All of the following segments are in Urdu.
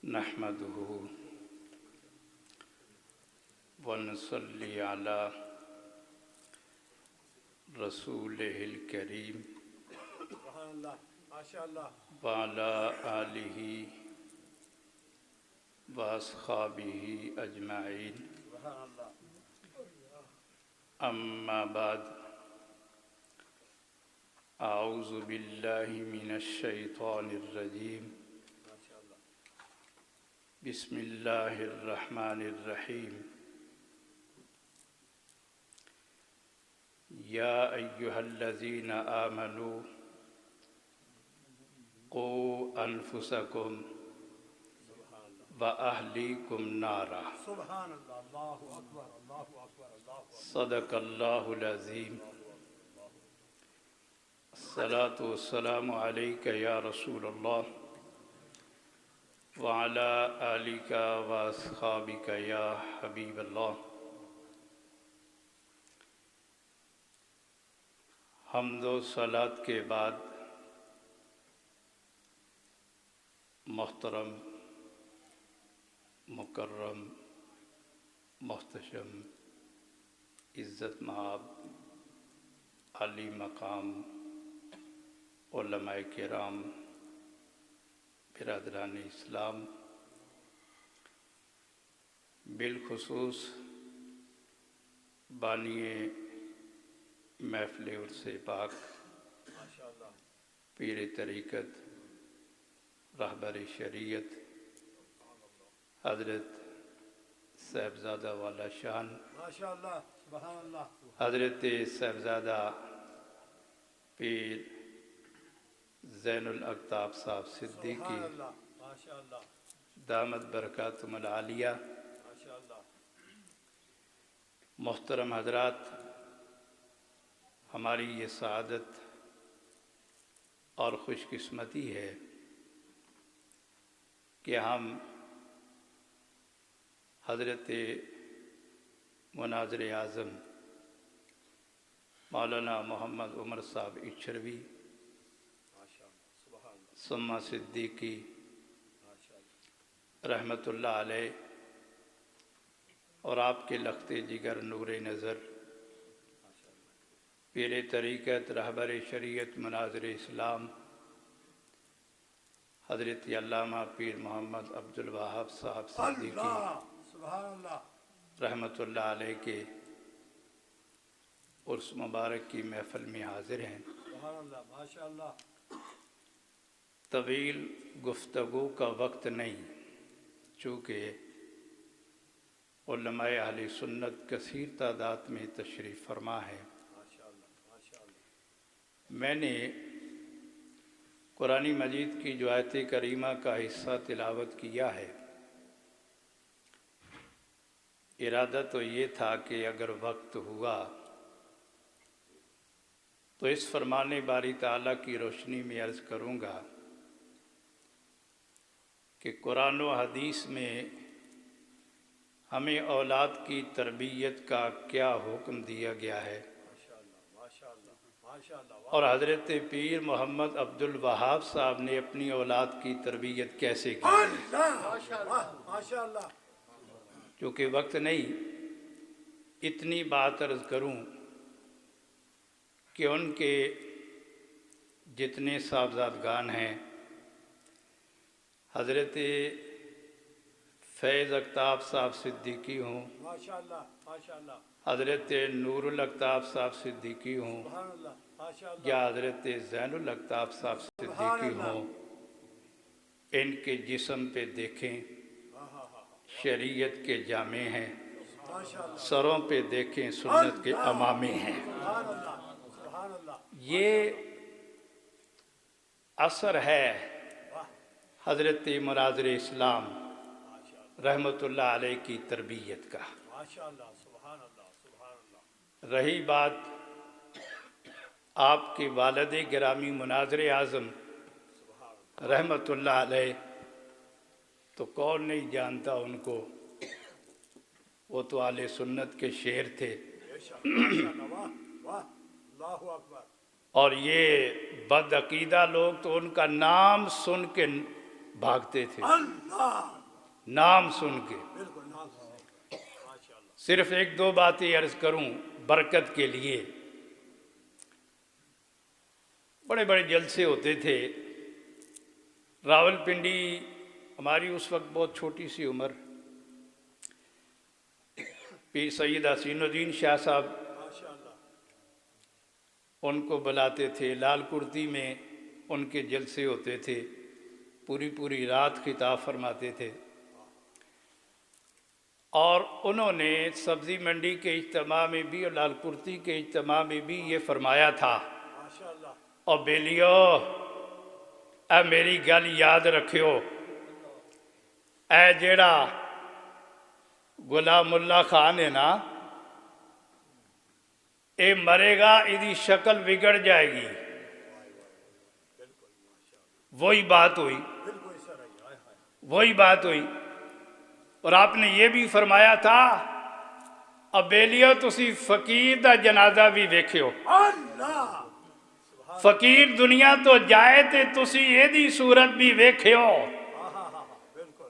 نحمده ونصلي على رسوله الكريم وعلى آله وأصحابه أجمعين أما بعد أعوذ بالله من الشيطان الرجيم بسم الله الرحمن الرحيم يا أيها الذين آمنوا قوا أنفسكم وأهليكم نارا سبحان اللہ اللہ اکبر اللہ اکبر اللہ صدق الله العظيم الصلاة والسلام عليك يا رسول الله وعلى آلك وأصحابك يا حبيب الله. حمد و صلات کے بعد محترم مکرم محتشم عزت مآب عالی مقام علماء کرام برادران اسلام، بالخصوص بانی محفل عرس پاک پیر طریقت رہبر شریعت حضرت صاحبزادہ والا شان ماشاءاللہ سبحان اللہ حضرت صاحبزادہ پیر زین الاقطاب صاحب صدیقی سبحان اللہ ماشاءاللہ دامت برکاتہم العالیہ، ماشاءاللہ محترم حضرات، ہماری یہ سعادت اور خوش قسمتی ہے کہ ہم حضرت مناظر اعظم مولانا محمد عمر صاحب اچھروی سما صدیقی رحمۃ اللہ علیہ اور آپ کے لخت جگر نور نظر پیر طریقت رہبر شریعت مناظر اسلام حضرت علامہ پیر محمد عبدالوہاب صاحب صدیقی اللہ سبحان اللہ رحمۃ اللہ علیہ کے عرس مبارک کی محفل میں حاضر ہیں. سبحان اللہ ماشاءاللہ طویل گفتگو کا وقت نہیں، چونکہ علماء اہل سنت کثیر تعداد میں تشریف فرما ہے. ماشاءاللہ ماشاءاللہ میں نے قرآن مجید کی جو آیت کریمہ کا حصہ تلاوت کیا ہے، ارادہ تو یہ تھا کہ اگر وقت ہوا تو اس فرمان باری تعالیٰ کی روشنی میں عرض کروں گا کہ قرآن و حدیث میں ہمیں اولاد کی تربیت کا کیا حکم دیا گیا ہے، ماشاءاللہ ماشاءاللہ ماشاءاللہ اور حضرت پیر محمد عبدالوہاب صاحب نے اپنی اولاد کی تربیت کیسے کی. ماشاءاللہ ماشاءاللہ چونکہ وقت نہیں، اتنی بات عرض کروں کہ ان کے جتنے صاحبزادگان ہیں، حضرت فیض اقطاب صاحب صدیقی ہوں، ماشاءاللہ ماشاءاللہ حضرت نور الاقطاب صاحب صدیقی ہوں، سبحان اللہ ماشاءاللہ یا حضرت زین الاقطاب صاحب صدیقی ہوں، ان کے جسم پہ دیکھیں شریعت کے جامع ہیں، ماشاءاللہ سروں پہ دیکھیں سنت کے امامے ہیں. سبحان اللہ سبحان اللہ یہ اثر ہے حضرت مناظر اسلام رحمۃ اللہ علیہ کی تربیت کا. ماشاءاللہ سبحان اللہ سبحان اللہ رہی بات آپ کے والد گرامی مناظر اعظم رحمۃ اللہ علیہ، تو کون نہیں جانتا ان کو، وہ تو اہل سنت کے شیر تھے. ماشاءاللہ واہ واہ اللہ اکبر اور یہ بد عقیدہ لوگ تو ان کا نام سن کے بھاگتے تھے اللہ نام سن کے۔ بالکل نام سے ماشاءاللہ صرف ایک دو باتیں عرض کروں برکت کے لیے۔ بڑے بڑے جلسے ہوتے تھے راول پنڈی، ہماری اس وقت بہت چھوٹی سی عمر، پیر سید حسین الدین شاہ صاحب ماشاءاللہ ان کو بلاتے تھے، لال کرتی میں ان کے جلسے ہوتے تھے، پوری پوری رات خطاب فرماتے تھے۔ اور انہوں نے سبزی منڈی کے اجتماع میں بھی اور لال کرتی کے اجتماع میں بھی یہ فرمایا تھا، ماشاءاللہ اور بیلیو اے میری گل یاد رکھیو، اے جیڑا غلام اللہ خان ہے نا، اے مرے گا، ایدی شکل بگڑ جائے گی۔ وہی بات ہوئی، بالکل اس طرح ہی وہی بات ہوئی۔ اور آپ نے یہ بھی فرمایا تھا اب بیلیو تسی فقیر دا جنازہ بھی ویکھیو، اللہ فقیر دنیا تو جائے تے تسی ایدی صورت بھی ویکھیو۔ بالکل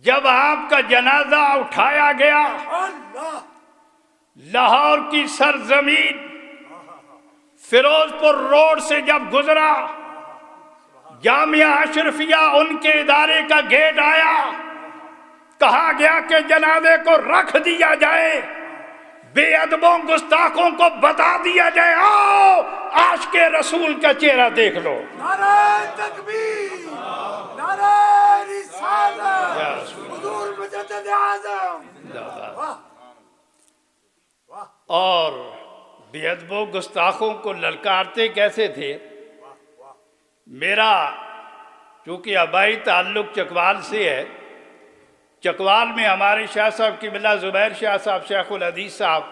جب آپ کا جنازہ اٹھایا گیا اللہ لاہور کی سرزمین فیروز پور روڈ سے جب گزرا، جامعہ اشرفیہ ان کے ادارے کا گیٹ آیا، کہا گیا کہ جنازے کو رکھ دیا جائے، بے ادبوں گستاخوں کو بتا دیا جائے آؤ عاشق رسول کا چہرہ دیکھ لو۔ نعرہ تکبیر، نعرہ رسالت، حضور مجدد اعظم، واہ واہ اور بے ادبوں گستاخوں کو للکارتے کیسے تھے؟ میرا چونکہ آبائی تعلق چکوال سے ہے، چکوال میں ہمارے شاہ صاحب قبلہ زبیر شاہ صاحب شیخ الحدیث صاحب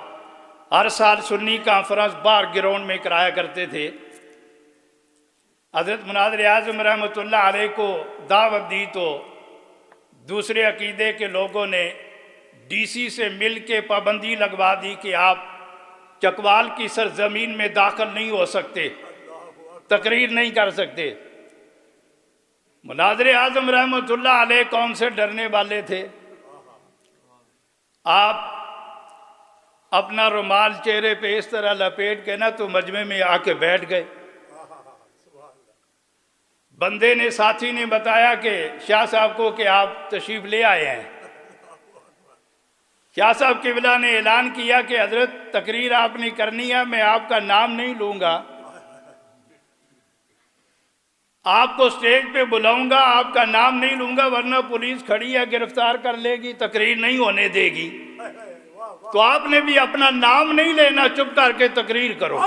ہر سال سنی کانفرنس بار گراؤنڈ میں کرایا کرتے تھے۔ حضرت مناظر اعظم رحمۃ اللہ علیہ کو دعوت دی تو دوسرے عقیدے کے لوگوں نے ڈی سی سے مل کے پابندی لگوا دی کہ آپ چکوال کی سرزمین میں داخل نہیں ہو سکتے، تقریر نہیں کر سکتے۔ مناظر اعظم رحمۃ اللہ علیہ کون سے ڈرنے والے تھے؟ آپ اپنا رومال چہرے پہ اس طرح لپیٹ کے نا تو مجمع میں آ کے بیٹھ گئے۔ بندے نے، ساتھی نے بتایا کہ شاہ صاحب کو کہ آپ تشریف لے آئے ہیں۔ شاہ صاحب قبلہ نے اعلان کیا کہ حضرت تقریر آپ نے کرنی ہے، میں آپ کا نام نہیں لوں گا، آپ کو سٹیج پہ بلاؤں گا، آپ کا نام نہیں لوں گا ورنہ پولیس کھڑی ہے گرفتار کر لے گی، تقریر نہیں ہونے دے گی۔ تو آپ نے بھی اپنا نام نہیں لینا، چپ کر کے تقریر کرو۔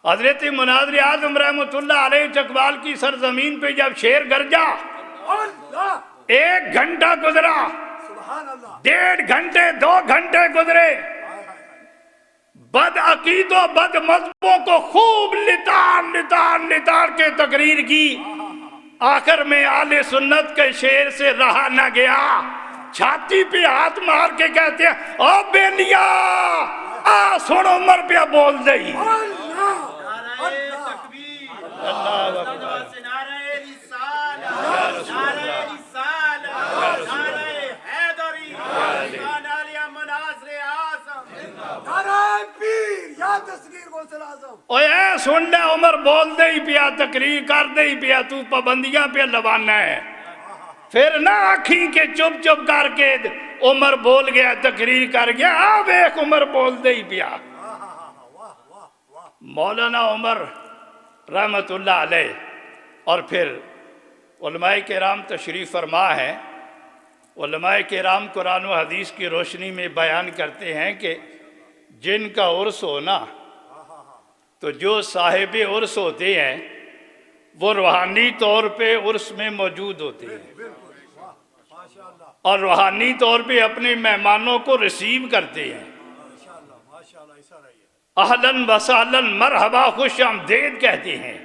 حضرت مناظر اعظم رحمۃ اللہ علیہ چکوال کی سرزمین پہ جب شیر گرجا، 1 گھنٹہ گزرا، سبحان اللہ 1.5 گھنٹے 2 گھنٹے گزرے، بد عقیدوں بد مذہبوں کو خوب لتار کے تقریر کی۔ آخر میں آل سنت کے شیر سے رہا نہ گیا، چھاتی پہ ہاتھ مار کے کہتے ہیں او بیلیا آ سن عمر پہ بول دئی۔ اوے سن لے عمر بول دے ہی پیا، تقریر کر دے ہی پیا، تو پابندیاں پہ لوانا ہے۔ پھر نہ آکھیں کہ چپ چپ کر کے عمر بول گیا، تقریر کر گیا، ویکھ عمر بول دے ہی پیا۔ مولانا عمر رحمت اللہ علیہ اور پھر علماء کرام تشریف فرما ہے۔ علماء کرام قرآن و حدیث کی روشنی میں بیان کرتے ہیں کہ جن کا عرس ہونا تو جو صاحب عرس ہوتے ہیں وہ روحانی طور پہ عرس میں موجود ہوتے ہیں اور روحانی طور پہ اپنے مہمانوں کو ریسیو کرتے ہیں۔ اہلاً وسہلاً مرحبا خوش آمدید کہتے ہیں،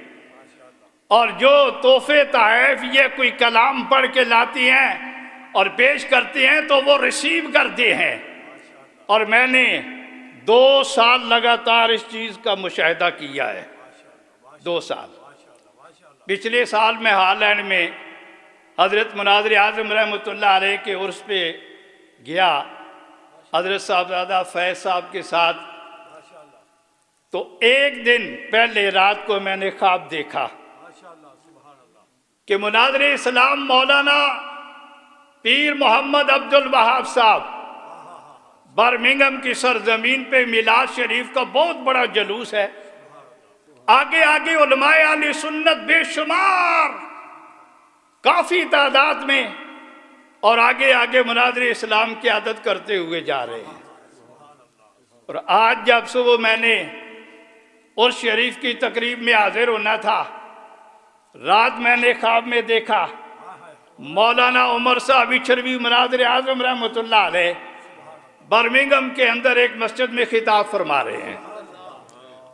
اور جو تحفے تحائف یہ کوئی کلام پڑھ کے لاتی ہیں اور پیش کرتے ہیں تو وہ ریسیو کرتے ہیں۔ اور میں نے 2 سال لگاتار اس چیز کا مشاہدہ کیا ہے، 2 سال۔ پچھلے سال میں ہالینڈ میں حضرت مناظر اعظم رحمۃ اللہ علیہ کے عرس پہ گیا حضرت صاحبزادہ فیض صاحب کے ساتھ، ماشاء اللہ تو ایک دن پہلے رات کو میں نے خواب دیکھا ماشاء اللہ سبحان اللہ کہ مناظر اسلام مولانا پیر محمد عبد الوہاب صاحب برمنگھم کی سرزمین پہ میلاد شریف کا بہت بڑا جلوس ہے، آگے آگے علماء اہل سنت بے شمار کافی تعداد میں، اور آگے آگے مناظر اسلام کی عادت کرتے ہوئے جا رہے ہیں۔ اور آج جب صبح میں نے عرس شریف کی تقریب میں حاضر ہونا تھا، رات میں نے خواب میں دیکھا مولانا عمر صاحب اچھروی مناظر اعظم رحمۃ اللہ علیہ برمنگھم کے اندر ایک مسجد میں خطاب فرما رہے ہیں،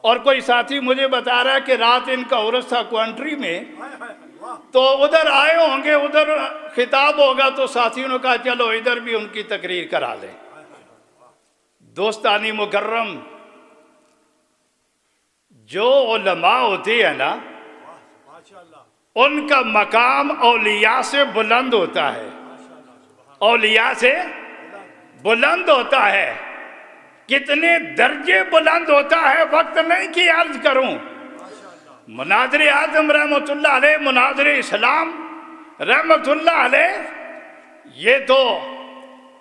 اور کوئی ساتھی مجھے بتا رہا ہے کہ رات ان کا عرس تھا کوانٹری میں، تو ادھر آئے ہوں گے، ادھر خطاب ہوگا، تو ساتھیوں نے کہا چلو ادھر بھی ان کی تقریر کرا لیں۔ دوستانی مکرم، جو علماء ہوتے ہیں نا، ماشاء اللہ ان کا مقام اولیاء سے بلند ہوتا ہے، اولیاء سے بلند ہوتا ہے۔ کتنے درجے بلند ہوتا ہے وقت نہیں کہ عرض کروں۔ مناظر اعظم رحمۃ اللہ علیہ، مناظر اسلام رحمۃ اللہ علیہ، یہ تو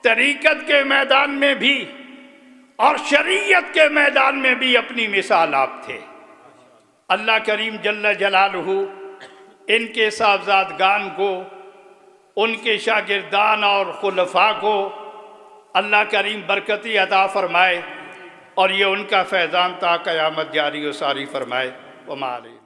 طریقت کے میدان میں بھی اور شریعت کے میدان میں بھی اپنی مثال آپ تھے۔ اللہ کریم جل جلالہ ان کے صاحبزادگان کو، ان کے شاگردان اور خلفاء کو اللہ کریم برکتی عطا فرمائے، اور یہ ان کا فیضان تا قیامت جاری و ساری فرمائے۔ وما علیہ۔